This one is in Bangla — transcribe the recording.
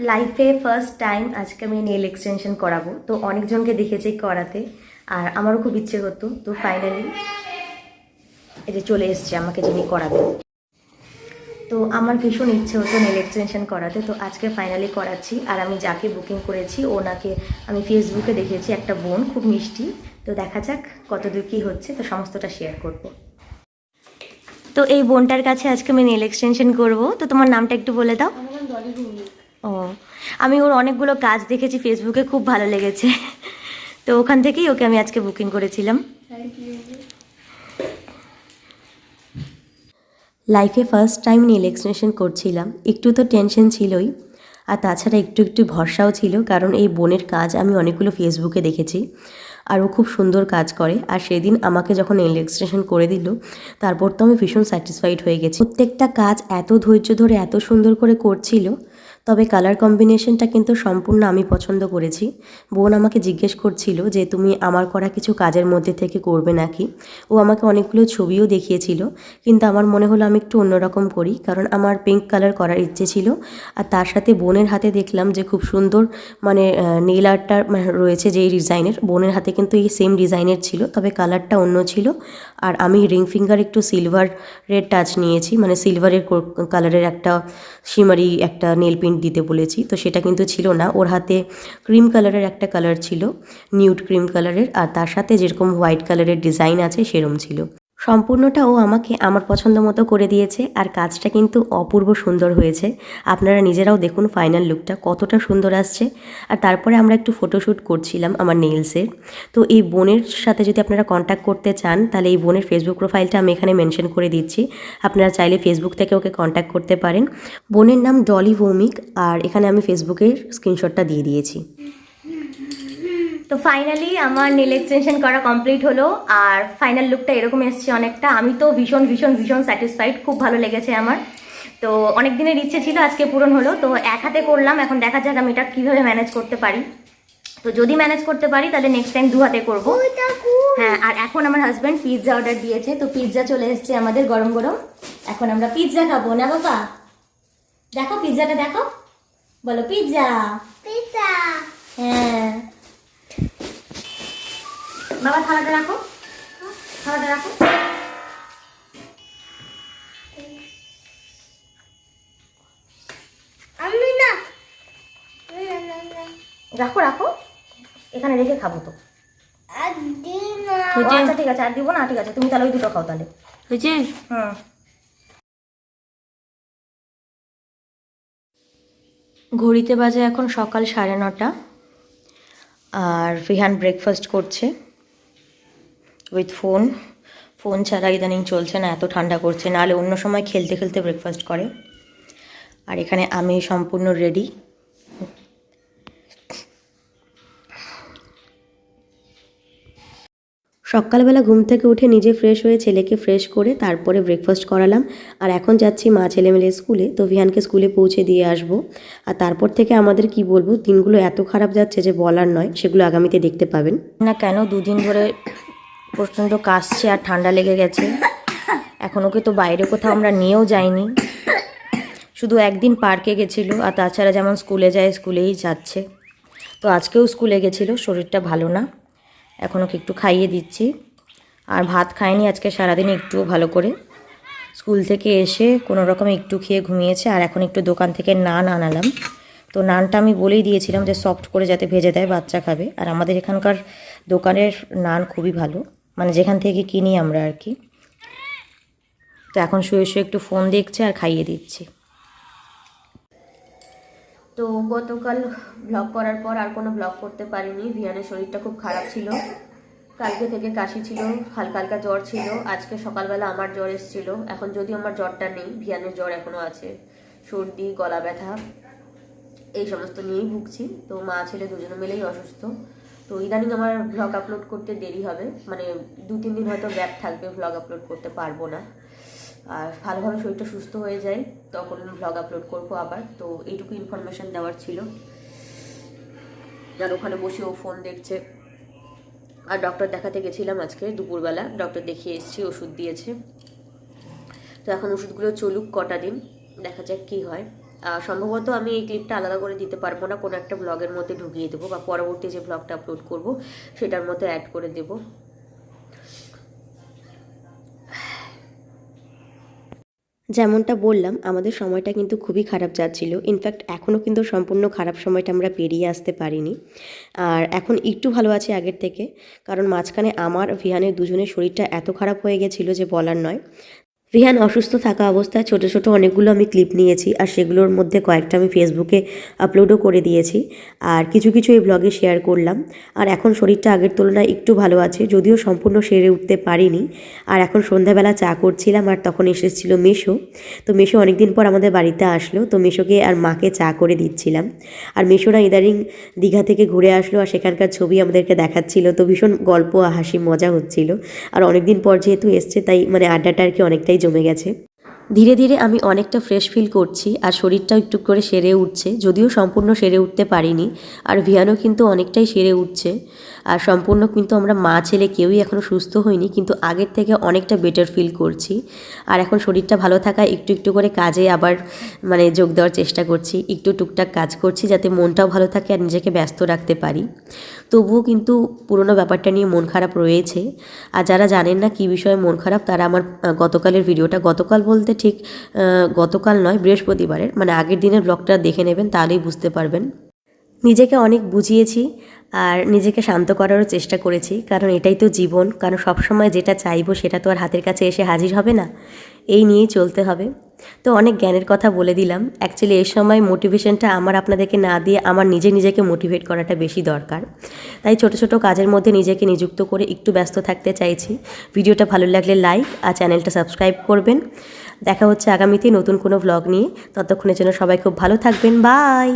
লাইফে ফার্স্ট টাইম আজকে আমি নেল এক্সটেনশন করাবো। তো অনেকজনকে দেখেছি করাতে, আর আমারও খুব ইচ্ছে হতো। তো ফাইনালি এই যে চলে এসছে আমাকে যিনি করাবে। তো আমার ভীষণ ইচ্ছে হতো নেল এক্সটেনশন করাতে, তো আজকে ফাইনালি করাচ্ছি। আর আমি যাকে বুকিং করেছি ওনাকে আমি ফেসবুকে দেখেছি, একটা বোন খুব মিষ্টি। তো দেখা যাক কতদূর কী হচ্ছে, তো সমস্তটা শেয়ার করবো। তো এই বোনটার কাছে আজকে আমি নেল এক্সটেনশন করবো। তো তোমার নামটা একটু বলে দাও। ও, আমি ওর অনেকগুলো কাজ দেখেছি ফেসবুকে, খুব ভালো লেগেছে। তো ওখান থেকেই ওকে আমি আজকে বুকিং করেছিলাম। লাইফে ফার্স্ট টাইম নেল এক্সটেনশন করছিলাম, একটু তো টেনশন ছিলই, আর তাছাড়া একটু একটু ভরসাও ছিল, কারণ এই বোনের কাজ আমি অনেকগুলো ফেসবুকে দেখেছি আর ও খুব সুন্দর কাজ করে। আর সেদিন আমাকে যখন নেল এক্সটেনশন করে দিল, তারপর তো আমি ভীষণ স্যাটিসফাইড হয়ে গেছি। প্রত্যেকটা কাজ এত ধৈর্য ধরে এত সুন্দর করে করছিল। তবে কালার কম্বিনেশনটা কিন্তু সম্পূর্ণ আমি পছন্দ করেছি। বোন আমাকে জিজ্ঞেস করছিল যে তুমি আমার করা কিছু কাজের মধ্যে থেকে করবে নাকি। ও আমাকে অনেকগুলো ছবিও দেখিয়েছিল, কিন্তু আমার মনে হলো আমি একটু অন্যরকম করি, কারণ আমার পিঙ্ক কালার করার ইচ্ছে ছিল। আর তার সাথে বোনের হাতে দেখলাম যে খুব সুন্দর মানে নেল আর্টটা রয়েছে যেই ডিজাইনের, বোনের হাতে কিন্তু এই সেম ডিজাইনের ছিল, তবে কালারটা অন্য ছিল। আর আমি রিং ফিঙ্গার একটু সিলভারের টাচ নিয়েছি, মানে সিলভারের কালারের একটা শিমারি একটা নেল পেন্ট দিতে বলেছি, তো সেটা কিন্তু ছিল না। ওর হাতে ক্রিম কালারের একটা কালার ছিল, নিউড ক্রিম কালারের, আর তার সাথে যেরকম হোয়াইট কালারের ডিজাইন আছে সেরম ছিল। সম্পূর্ণটা ও আমাকে আমার পছন্দ মতো করে দিয়েছে, আর কাজটা কিন্তু অপূর্ব সুন্দর হয়েছে। আপনারা নিজেরাও দেখুন ফাইনাল লুকটা কতটা সুন্দর আসছে। আর তারপরে আমরা একটু ফটোশ্যুট করছিলাম আমার নেলসের। তো এই বোনের সাথে যদি আপনারা কন্ট্যাক্ট করতে চান, তাহলে এই বোনের ফেসবুক প্রোফাইলটা আমি এখানে মেনশন করে দিচ্ছি। আপনারা চাইলে ফেসবুক থেকে ওকে কন্ট্যাক্ট করতে পারেন। বোনের নাম ডলি ভৌমিক, আর এখানে আমি ফেসবুকের স্ক্রিনশটটা দিয়ে দিয়েছি। তো ফাইনালি আমার নেল এক্সটেনশন করা কমপ্লিট হলো, আর ফাইনাল লুকটা এরকম এসছে অনেকটা। আমি তো ভীষণ ভীষণ ভীষণ স্যাটিসফাইড, খুব ভালো লেগেছে আমার। তো অনেক দিনের ইচ্ছে ছিল, আজকে পূরণ হলো। তো এক হাতে করলাম, এখন দেখা যাক আমি এটা কীভাবে ম্যানেজ করতে পারি। তো যদি ম্যানেজ করতে পারি তাহলে নেক্সট টাইম দু হাতে করবো। হ্যাঁ, আর এখন আমার হাজব্যান্ড পিৎজা অর্ডার দিয়েছে, তো পিৎজা চলে এসছে আমাদের গরম গরম। এখন আমরা পিৎজা খাবো না বাবা? দেখো পিৎজাটা দেখো, বলো পিৎজা পিৎজা। হ্যাঁ বাবা, থালাটা রাখো, থালাটা রাখো। আমি না, রাখো রাখো, এখানে রেখে খাবো তো। আচ্ছা ঠিক আছে, আর দিব না, ঠিক আছে তুমি তাহলে ওই দুটো খাও তাহলে। হয়েছে? হুম। ঘড়িতে বাজে এখন সকাল 9:30, আর ফিহান ব্রেকফাস্ট করছে উইথ ফোন ছাড়া ইদানিং চলছে না, এত ঠান্ডা করছে, নাহলে অন্য সময় খেলতে খেলতে ব্রেকফাস্ট করে। আর এখানে আমি সম্পূর্ণ রেডি। সকালবেলা ঘুম থেকে উঠে নিজে ফ্রেশ হয়ে ছেলেকে ফ্রেশ করে তারপরে ব্রেকফাস্ট করালাম। আর এখন যাচ্ছি মা ছেলে মিলে স্কুলে, তো ভিহানকে স্কুলে পৌঁছে দিয়ে আসবো। আর তারপর থেকে আমাদের কি বলবো, দিনগুলো এত খারাপ যাচ্ছে যে বলার নয়, সেগুলো আগামীতে দেখতে পাবেন। না কেন 2 দিন ধরে প্রচণ্ড কাশছে আর ঠান্ডা লেগে গেছে। এখন ওকে তো বাইরে কোথাও আমরা নিয়েও যাইনি, শুধু একদিন পার্কে গেছিলো। আর তাছাড়া যেমন স্কুলে যায় স্কুলেই যাচ্ছে। তো আজকেও স্কুলে গেছিলো, শরীরটা ভালো না, এখন ওকে একটু খাইয়ে দিচ্ছি। আর ভাত খায়নি আজকে সারাদিন একটুও ভালো করে। স্কুল থেকে এসে কোনো রকমে একটু খেয়ে ঘুমিয়েছে। আর এখন একটু দোকান থেকে নান আনালাম। তো নানটা আমি বলেই দিয়েছিলাম যে সফট করে যাতে ভেজে দেয়, বাচ্চা খাবে। আর আমাদের এখানকার দোকানের নান খুবই ভালো, মানে যেখান থেকে কিনি আমরা আর কি। তো এখন শুয়ে শুয়ে একটু ফোন দেখছে আর খাইয়ে দিচ্ছি। তো গতকাল ব্লগ করার পর আর কোনো ব্লগ করতে পারিনি। ভিয়ানের শরীরটা খুব খারাপ ছিল, কালকে থেকে কাশি ছিল, হালকা হালকা জ্বর ছিল। আজকে সকালবেলা আমার জ্বর এসেছিল। এখন যদিও আমার জ্বরটা নেই, ভিয়ানের জ্বর এখনও আছে, সর্দি গলা ব্যথা এই সমস্ত নিয়েই ভুগছি। তো মা ছেলে দুজনে মিলেই অসুস্থ। তো ইদানিং আমার ব্লগ আপলোড করতে দেরি হবে, মানে 2-3 দিন হয়তো গ্যাপ থাকবে, ব্লগ আপলোড করতে পারবো না। আর ভালোভাবে শরীরটা সুস্থ হয়ে যায় তখন ব্লগ আপলোড করবো আবার। তো এইটুকু ইনফরমেশন দেওয়ার ছিল। আর ওখানে বসে ও ফোন দেখছে। আর ডক্টর দেখাতে গেছিলাম আজকে দুপুরবেলা, ডক্টর দেখিয়ে এসেছি, ওষুধ দিয়েছে। তো এখন ওষুধগুলো চলুক কটা দিন, দেখা যাক কী হয়। সম্ভবত আমি এই ক্লিপটা আলাদা করে দিতে পারবো না, কোনো একটা ব্লগের মধ্যে ঢুকিয়ে দেবো বা পরবর্তী যে ব্লগটা আপলোড করব সেটার মধ্যে অ্যাড করে দেবো। যেমনটা বললাম, আমাদের সময়টা কিন্তু খুবই খারাপ যাচ্ছিল। ইনফ্যাক্ট এখনও কিন্তু সম্পূর্ণ খারাপ সময়টা আমরা পেরিয়ে আসতে পারিনি। আর এখন একটু ভালো আছি আগের থেকে, কারণ মাঝখানে আমার ভিহানের দুজনের শরীরটা এত খারাপ হয়ে গেছিলো যে বলার নয়। রিহান অসুস্থ থাকা অবস্থায় ছোট ছোট অনেকগুলো আমি ক্লিপ নিয়েছি, আর সেগুলোর মধ্যে কয়েকটা আমি ফেসবুকে আপলোডও করে দিয়েছি, আর কিছু কিছু এই ব্লগে শেয়ার করলাম। আর এখন শরীরটা আগের তুলনায় একটু ভালো আছে, যদিও সম্পূর্ণ সেরে উঠতে পারিনি। আর এখন সন্ধ্যাবেলা চা করছিলাম, আর তখন এসেছিল মেশো। তো মেশো অনেকদিন পর আমাদের বাড়িতে আসলো, তো মেশোকে আর মাকে চা করে দিচ্ছিলাম। আর মেশোরা ইদারিং দীঘা থেকে ঘুরে আসলো, আর সেখানকার ছবি আমাদেরকে দেখাচ্ছিল, তো ভীষণ গল্প হাসি মজা হচ্ছিল। আর অনেকদিন পর যেহেতু এসছে, তাই মানে আড্ডাটা আর কি অনেকটাই জমে গেছে। ধীরে ধীরে আমি অনেকটা ফ্রেশ ফিল করছি, আর শরীরটাও একটু করে সেরে উঠছে, যদিও সম্পূর্ণ সেরে উঠতে পারিনি। আর ভিয়ানও কিন্তু অনেকটাই সেরে উঠছে। আর সম্পূর্ণ কিন্তু আমরা মা ছেলে কেউই এখনও সুস্থ হইনি, কিন্তু আগের থেকে অনেকটা বেটার ফিল করছি। আর এখন শরীরটা ভালো থাকায় একটু একটু করে কাজে আবার মানে যোগ দেওয়ার চেষ্টা করছি, একটু টুকটাক কাজ করছি যাতে মনটাও ভালো থাকে আর নিজেকে ব্যস্ত রাখতে পারি। তবুও কিন্তু পুরোনো ব্যাপারটা নিয়ে মন খারাপ রয়েছে। আর যারা জানেন না কী বিষয়ে মন খারাপ, তারা আমার গতকালের ভিডিওটা, গতকাল বলতে ঠিক গতকাল নয়, বৃহস্পতিবারের মানে আগের দিনের ব্লগটা দেখে নেবেন, তাহলেই বুঝতে পারবেন। নিজেকে অনেক বুঝিয়েছি আর নিজেকে শান্ত করারও চেষ্টা করেছি, কারণ এটাই তো জীবন। কারণ সবসময় যেটা চাইবো সেটা তো আর হাতের কাছে এসে হাজির হবে না, এই নিয়েই চলতে হবে। তো অনেক জ্ঞানের কথা বলে দিলাম। অ্যাকচুয়ালি এই সময় মোটিভেশনটা আমার আপনাদেরকে না দিয়ে আমার নিজেকে মোটিভেট করাটা বেশি দরকার। তাই ছোট ছোট কাজের মধ্যে নিজেকে নিযুক্ত করে একটু ব্যস্ত থাকতে চাইছি। ভিডিওটা ভালো লাগলে লাইক আর চ্যানেলটা সাবস্ক্রাইব করবেন। দেখা হচ্ছে আগামীতে নতুন কোনো ব্লগ নিয়ে। ততক্ষণের জন্য সবাই খুব ভালো থাকবেন। বাই।